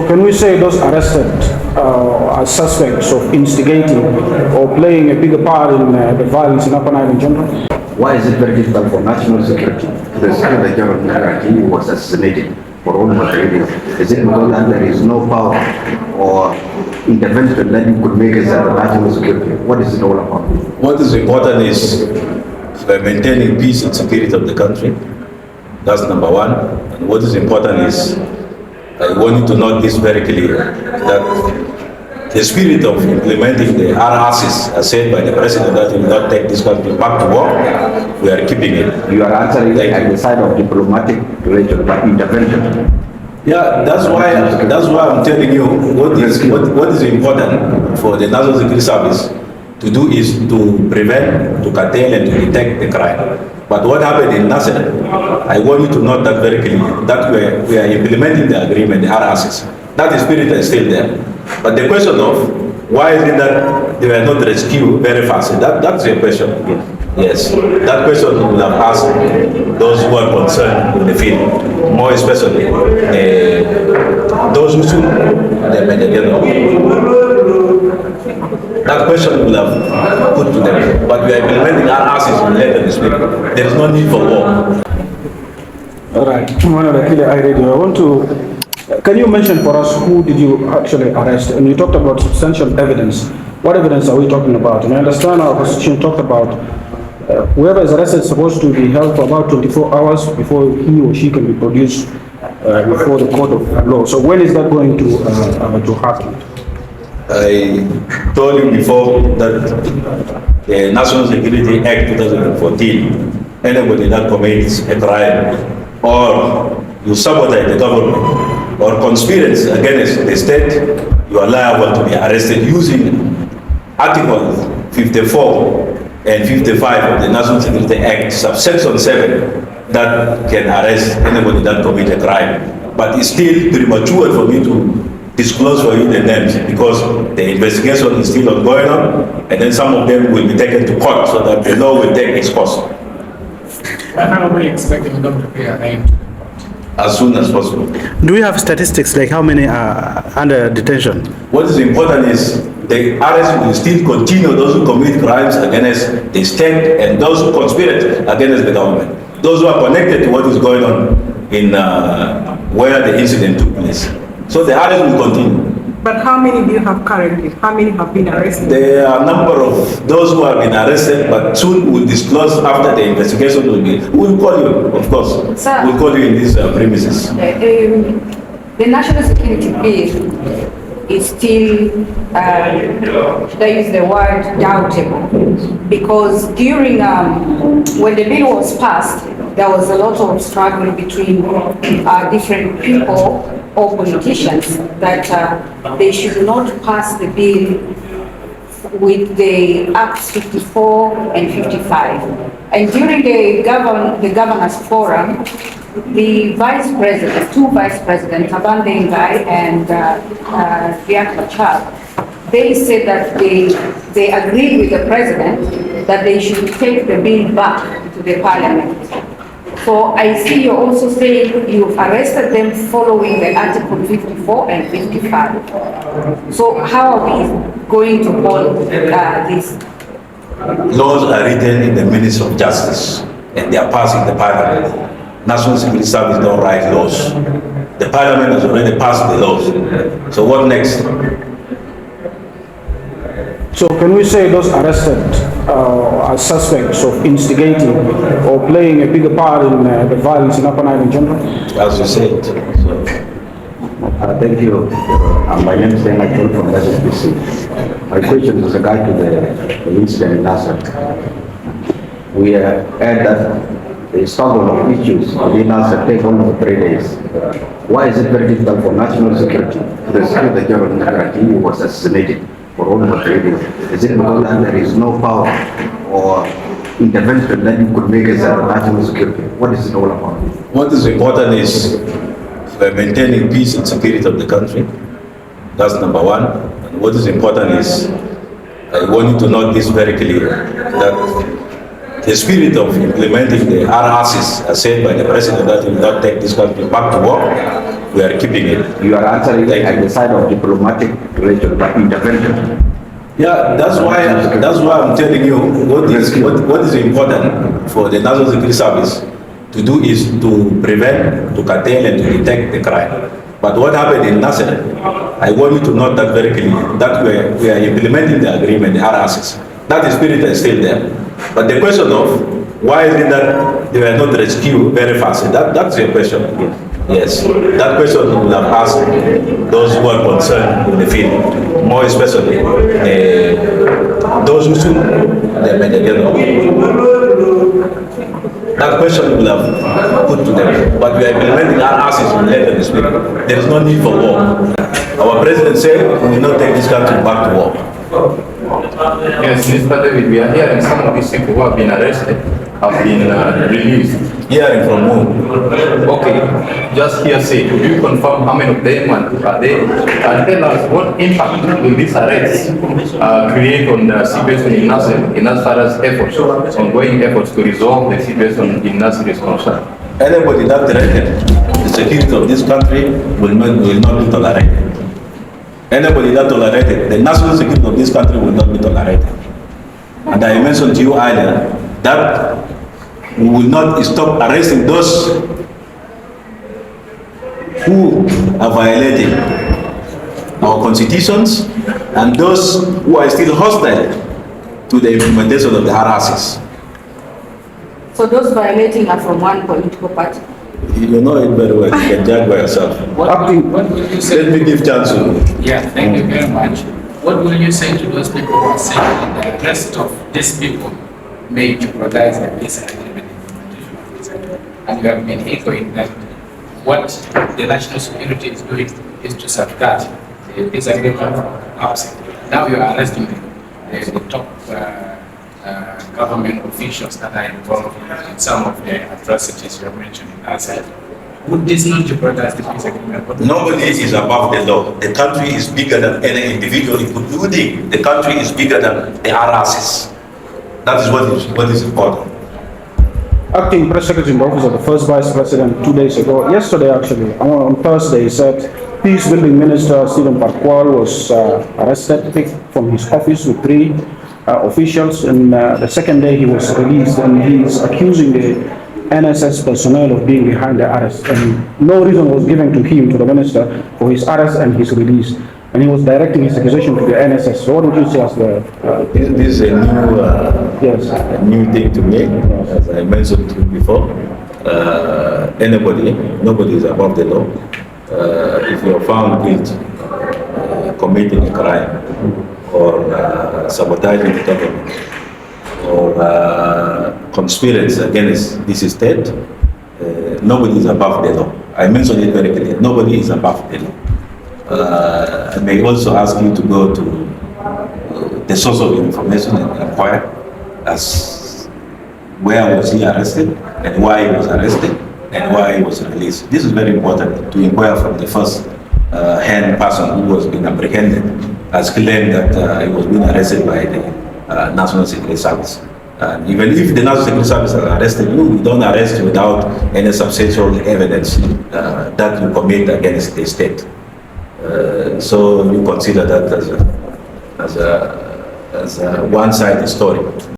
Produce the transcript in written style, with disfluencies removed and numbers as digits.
Can we say those arrested as suspects of instigating or playing a bigger part in the violence in Upper Nile in general? Why is it very difficult for national security to secure the general narrative who was assassinated for almost 3 days? Is it because that there is no power or intervention that you could make as a national security? What is it all about? What is important is maintaining peace and security of the country. That's number one. And what is important is I want you to note this very clear, that the spirit of implementing the RRCs, as said by the president, that will not take this country back to war, we are keeping it. You are answering at the side of diplomatic relations, but intervention. Yeah, that's why I'm telling you what is important for the National Security Service to do is to prevent, to curtail, and to detect the crime. But what happened in Nasir, I want you to note that very clearly, that we are implementing the agreement, the RRCs. That spirit is still there. But the question of why is it that they were not rescued very fast, that's your question. Yes, that question we will have asked those who are concerned in the field, more especially those who should that question will have put to them. But we are implementing our asses in let them speak. There is no need for war. All right, I want to. Can you mention for us who did you actually arrest? And you talked about substantial evidence. What evidence are we talking about? And I understand our constitution talked about whoever is arrested is supposed to be held for about 24 hours before he or she can be produced before the court of law. So when is that going to happen? I told you before that the National Security Act 2014, anybody that commits a crime or you sabotage the government or conspiracy against the state, you are liable to be arrested using Articles 54 and 55 of the National Security Act, subsection 7, that can arrest anybody that commits a crime. But it's still premature for me to disclose for you the names because the investigation is still ongoing and then some of them will be taken to court so that the law will take its course. How are we expecting them to be arraigned? As soon as possible. Do we have statistics like how many are under detention? What is important is the arrest will still continue those who commit crimes against the state and those who conspire against the government. Those who are connected to what is going on in where the incident took place. So the arrest will continue. But how many do you have currently? How many have been arrested? There are a number of those who have been arrested, but soon we'll disclose after the investigation will be. We'll call you, of course. Sir, we'll call you in these premises. The national security bill is still, should I use the word, doubtable, because during when the bill was passed, there was a lot of struggle between different people or politicians that they should not pass the bill with the Acts 54 and 55. And during the governors forum, the vice president, two vice presidents, Taban Dengai and Riek Machar, they said that they agreed with the president that they should take the bill back to the parliament. So I see you're also saying you've arrested them following the Article 54 and 55. So how are we going to hold this? Laws are written in the minutes of justice and they are passed in the parliament. National Security Service don't write laws. The parliament has already passed the laws. So what next? So can we say those arrested as suspects of instigating or playing a bigger part in the violence in Upper Nile in general? As you said. Thank you. My name is Michael from SSBC. My question is a guide to the incident in Nasir. We heard that the struggle of issues within Nasir take almost 3 days. Why is it very difficult for national security to secure the general narrative who was assassinated for almost 3 days? Is it because there is no power or intervention that you could make as a national security? What is it all about? What is important is maintaining peace and security of the country. That's number one. And what is important is I want you to note this very clear, that the spirit of implementing the RRCs, as said by the president, that will not take this country back to war, we are keeping it. You are answering at the side of diplomatic relations, but intervention. Yeah, that's why I'm telling you what is important for the National Security Service to do is to prevent, to curtail, and to detect the crime. But what happened in Nasir, I want you to note that very clearly, that we are implementing the agreement, the RRCs. That spirit is still there. But the question of why is it that they were not rescued very fast, that's your question. Yes, that question we will have asked those who are concerned in the field, more especially those who should the Medellin. That question we will have put to them, but we are implementing our asses to let them speak. There is no need for war. Our president said we will not take this country back to war. Yes, Mr. David, we are hearing some of these people who have been arrested have been released. Hearing from whom? Okay, just hearsay. Could you confirm how many of them and who are there? And tell us what impact will these arrests create on the situation in Nasir, in as far as efforts, ongoing efforts to resolve the situation in Nasir is concerned? Anybody that threatened the security of this country will not be tolerated. Anybody that tolerated the national security of this country will not be tolerated. And I mentioned to you earlier that we will not stop arresting those who are violating our constitutions and those who are still hostile to the implementation of the RRCs. So those violating are from one political party? You know it very well. You can judge by yourself. What will you say? Let me give chance to. Yeah, thank you very much. What will you say to those people who are saying that the rest of these people may jeopardize the peace agreement implementation of this agreement? And you have been echoing that what the national security is doing is to safeguard the peace agreement from collapsing. Now you are arresting the top government officials that are involved in some of the atrocities you have mentioned in our side. Would this not jeopardize the peace agreement? Nobody is above the law. The country is bigger than any individual, including the country is bigger than the RRCs. That is what is important. Acting Press Secretary in the office of the first Vice President 2 days ago, yesterday actually, on Thursday, he said Peace Building Minister Stephen Parkwal was arrested, picked from his office with 3 officials, and the second day he was released, and he's accusing the NSS personnel of being behind the arrest, and no reason was given to him, to the minister, for his arrest and his release, and he was directing his accusation to the NSS. So what would you say as the... This is a new thing to me, as I mentioned to you before. Nobody is above the law. If you are found guilty committing a crime, or sabotaging the government, or conspiracy against this state, nobody is above the law. I mentioned it very clearly. Nobody is above the law. I may also ask you to go to the source of information and inquire as where was he arrested and why he was arrested and why he was released. This is very important to inquire from the first hand person who was being apprehended, has claimed that he was being arrested by the National Security Service. And even if the National Security Service has arrested you, we don't arrest you without any substantial evidence that you commit against the state. So you consider that as a one-sided story.